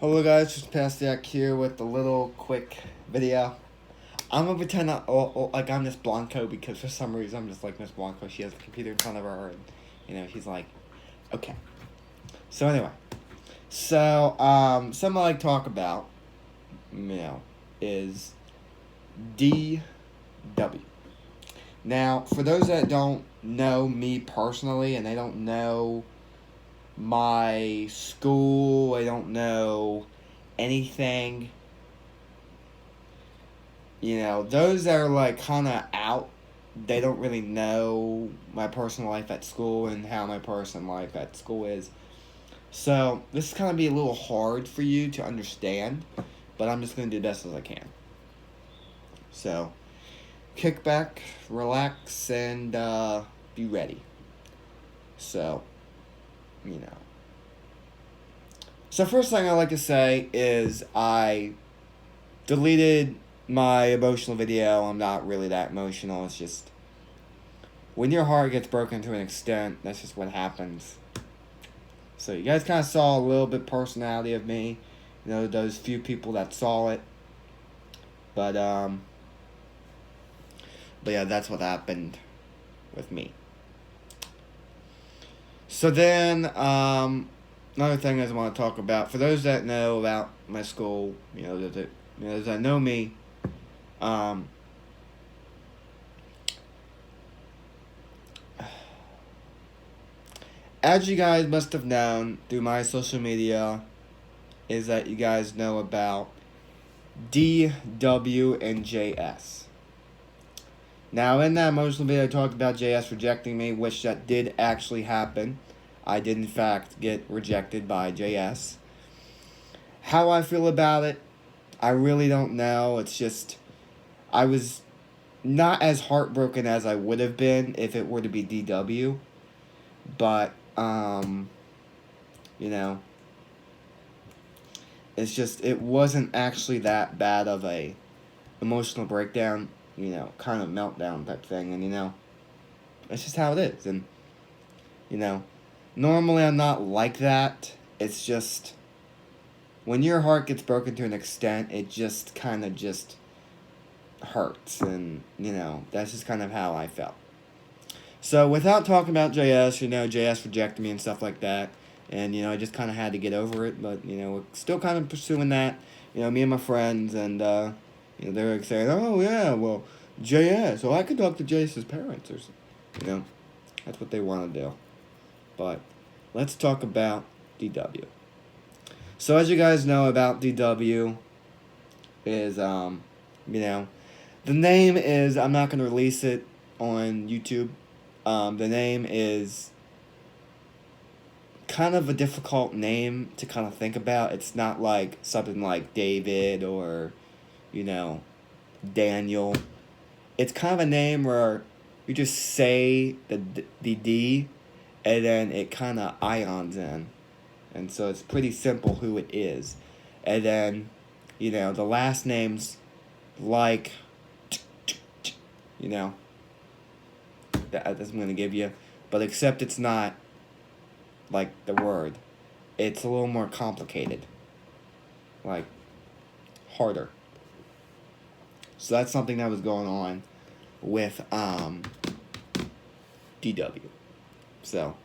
Hello guys, just Pastiak here with a little quick video. I'm gonna pretend like I'm Miss Blanco because for some reason I'm just like Miss Blanco. She has a computer in front of her and, she's like, okay. So anyway, something I like to talk about, is DW. Now, for those that don't know me personally and they don't know my school, they don't know anything. Those that are like kind of out, they don't really know my personal life at school and how my personal life at school is. So, this is going to be a little hard for you to understand, but I'm just going to do the best as I can. So, kick back, relax, and be ready. So, you know. So, first thing I like to say is I deleted my emotional video. I'm not really that emotional. It's just when your heart gets broken to an extent, that's just what happens. So you guys kind of saw a little bit personality of me. Those few people that saw it. But yeah, that's what happened with me. So then, another thing I want to talk about, for those that know about my school, those that know me, as you guys must have known through my social media, is that you guys know about DW and JS. Now, in that emotional video, I talked about JS rejecting me, which that did actually happen. I did, in fact, get rejected by JS. How I feel about it, I really don't know. It's just, I was not as heartbroken as I would have been if it were to be DW. But, it's just, it wasn't actually that bad of a emotional breakdown, kind of meltdown type thing. And, it's just how it is. And, normally I'm not like that. It's just, when your heart gets broken to an extent, it just kind of just hurts. And, that's just kind of how I felt. So, without talking about JS, JS rejected me and stuff like that. And, I just kind of had to get over it. But, we're still kind of pursuing that. Me and my friends. And, they're like saying, oh, yeah, well, JS. Well, I could talk to JS's parents or something. That's what they want to do. But, let's talk about DW. So, as you guys know about DW, is, the name is, I'm not going to release it on YouTube. The name is kind of a difficult name to kind of think about. It's not like something like David or, Daniel. It's kind of a name where you just say the D and then it kind of ions in. And so it's pretty simple who it is. And then, the last name's like, that's I'm going to give you. But except it's not like the word. It's a little more complicated. Like, harder. So that's something that was going on with DW. So,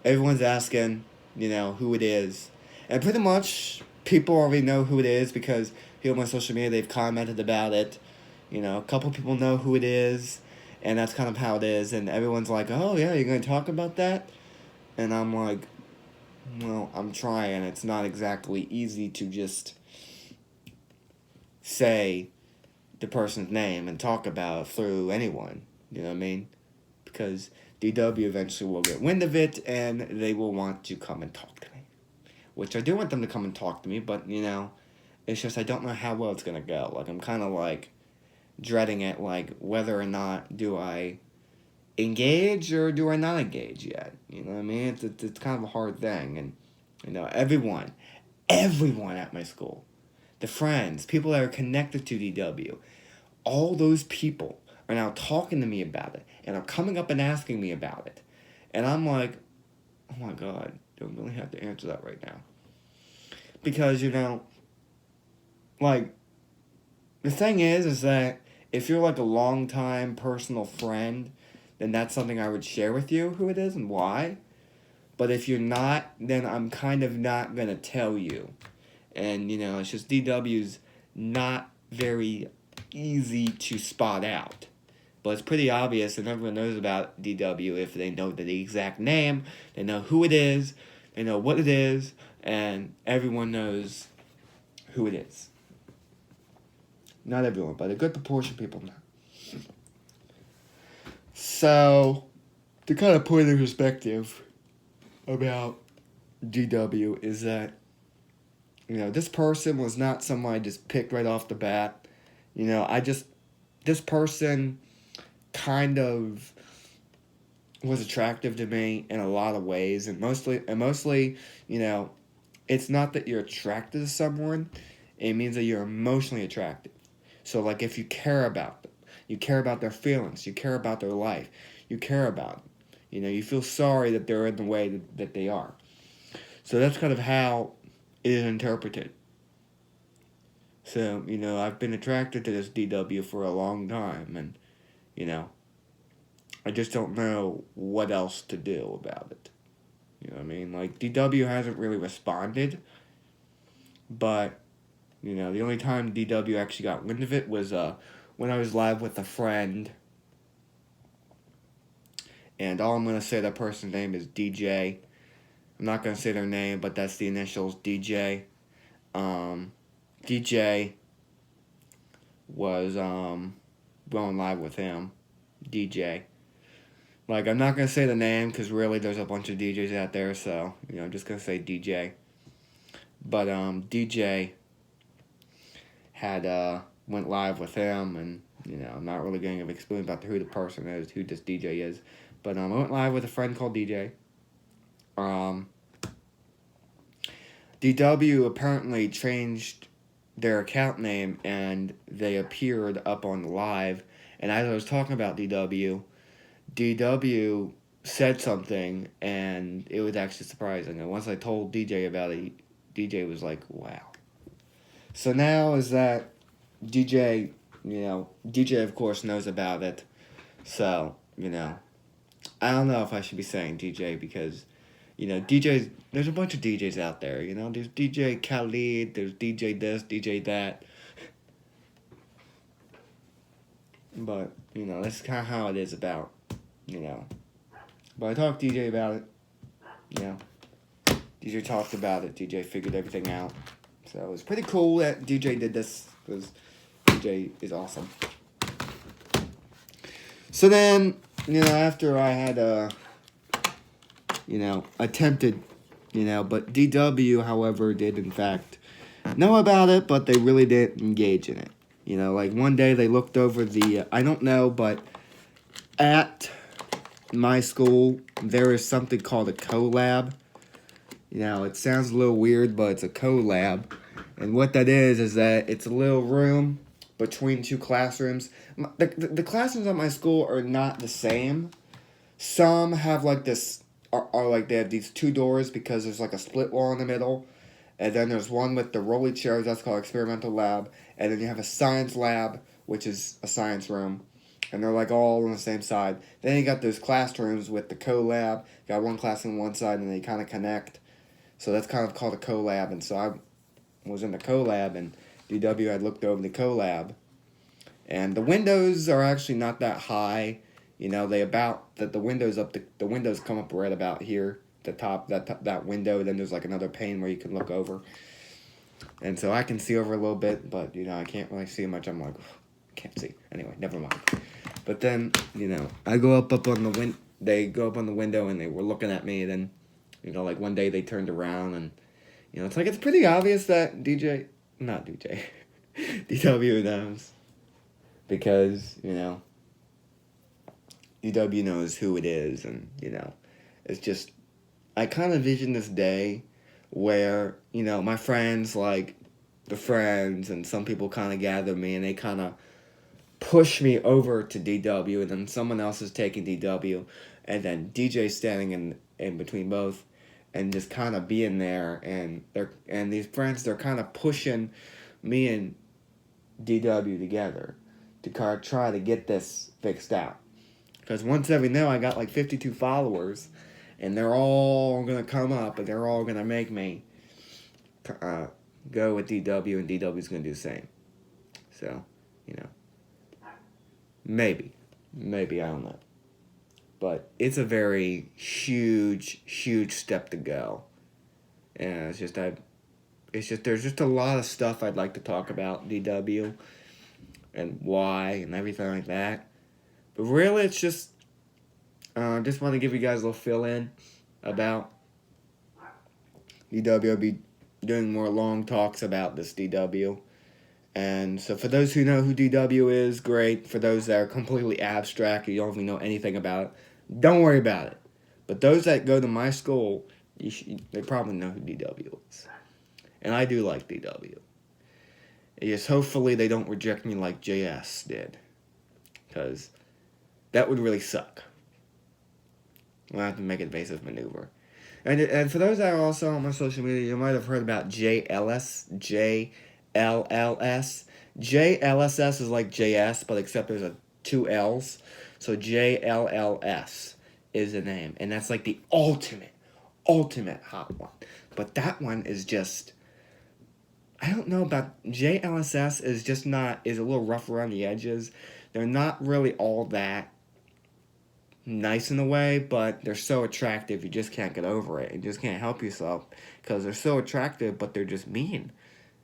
everyone's asking, who it is. And pretty much people already know who it is because here on my social media they've commented about it. A couple people know who it is. And that's kind of how it is. And everyone's like, oh, yeah, you're going to talk about that? And I'm like, well, I'm trying. It's not exactly easy to just say the person's name and talk about it through anyone. You know what I mean? Because DW eventually will get wind of it and they will want to come and talk to me. Which I do want them to come and talk to me, but, it's just I don't know how well it's going to go. Like, I'm kind of like dreading it, like whether or not do I engage or do I not engage yet? You know what I mean? It's kind of a hard thing. And, everyone at my school, the friends, people that are connected to DW, all those people are now talking to me about it and are coming up and asking me about it. And I'm like, oh my God, do I really have to answer that right now? because, like, the thing is that if you're like a long-time personal friend, then that's something I would share with you who it is and why. But if you're not, then I'm kind of not going to tell you. And, it's just DW's not very easy to spot out. But it's pretty obvious, and everyone knows about DW if they know the exact name, they know who it is, they know what it is, and everyone knows who it is. Not everyone, but a good proportion of people know. So, to kind of put in perspective about DW is that, this person was not someone I just picked right off the bat. This person kind of was attractive to me in a lot of ways, and mostly, it's not that you're attracted to someone, it means that you're emotionally attractive. So, like, if you care about them, you care about their feelings, you care about their life, you care about them. You feel sorry that they're in the way that they are. So that's kind of how it is interpreted. So, I've been attracted to this DW for a long time, and, I just don't know what else to do about it. You know what I mean? Like, DW hasn't really responded, but, the only time DW actually got wind of it was when I was live with a friend, and all I'm going to say that person's name is DJ. I'm not going to say their name, but that's the initials, DJ. DJ was going live with him, DJ. Like, I'm not going to say the name because really there's a bunch of DJs out there, so, I'm just going to say DJ. But DJ had went live with him, and, I'm not really going to explain about who the person is, who this DJ is. But I went live with a friend called DJ. DW apparently changed their account name, and they appeared up on the live. And as I was talking about DW said something, and it was actually surprising. And once I told DJ about it, DJ was like, wow. So now is that DJ, DJ of course knows about it. So, I don't know if I should be saying DJ because, DJs, there's a bunch of DJs out there, there's DJ Khalid, there's DJ this, DJ that. But, that's kind of how it is about, But I talked to DJ about it, DJ talked about it, DJ figured everything out. So it was pretty cool that DJ did this, because DJ is awesome. So then, after I had, attempted, but DW, however, did in fact know about it, but they really didn't engage in it. Like one day they looked over I don't know, but at my school, there is something called a collab. It sounds a little weird, but it's a collab. And what that is that it's a little room between two classrooms. The classrooms at my school are not the same. Some have like this, are like they have these two doors because there's like a split wall in the middle. And then there's one with the rolly chairs, that's called experimental lab. And then you have a science lab, which is a science room. And they're like all on the same side. Then you got those classrooms with the co-lab. You got one class on one side and they kind of connect. So that's kind of called a co-lab. And so I was in the co-lab, and DW had looked over the co-lab. And the windows are actually not that high. The windows come up right about here, the top, that window. Then there's like another pane where you can look over. And so I can see over a little bit, but, I can't really see much. I'm like, can't see. Anyway, never mind. But then, I go up on the window. They go up on the window, and they were looking at me. And then, like one day they turned around, and, it's like it's pretty obvious that DW knows. Because, DW knows who it is, and, it's just, I kind of vision this day where, my friends, like, the friends, and some people kind of gather me, and they kind of push me over to DW, and then someone else is taking DW, and then DJ's standing in between both, and just kind of being there, and these friends, they're kind of pushing me and DW together to kind of try to get this fixed out. Because once every now, I got like 52 followers, and they're all gonna come up, and they're all gonna make me go with DW, and DW's gonna do the same. So, maybe, I don't know, but it's a very huge, huge step to go, and there's just a lot of stuff I'd like to talk about DW, and why, and everything like that. But really, it's just want to give you guys a little fill in about DW. I'll be doing more long talks about this DW. And so for those who know who DW is, great. For those that are completely abstract, you don't even know anything about it, don't worry about it. But those that go to my school, they probably know who DW is. And I do like DW. Yes, hopefully they don't reject me like JS did. Because that would really suck. We'll have to make an evasive maneuver. And for those that are also on my social media, you might have heard about JLS. JLSS is like JS, but except there's two L's. So JLLS is the name. And that's like the ultimate hot one. But that one is just, I don't know about, JLSS is a little rough around the edges. They're not really all that nice in a way, but they're so attractive you just can't get over it. You just can't help yourself because they're so attractive, but they're just mean.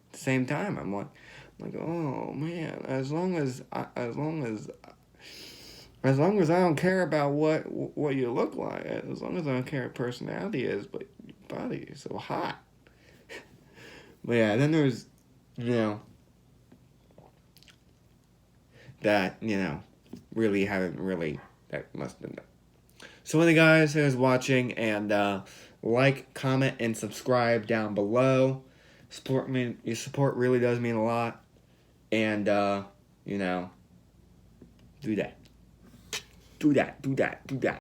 At the same time, I'm like, oh man, as long as I don't care about what you look like, as long as I don't care what personality is, but your body is so hot. But yeah, then there's, that, really haven't really, that must have been done. So anyway, guys, who's watching, and like, comment, and subscribe down below. Your support really does mean a lot, and do that.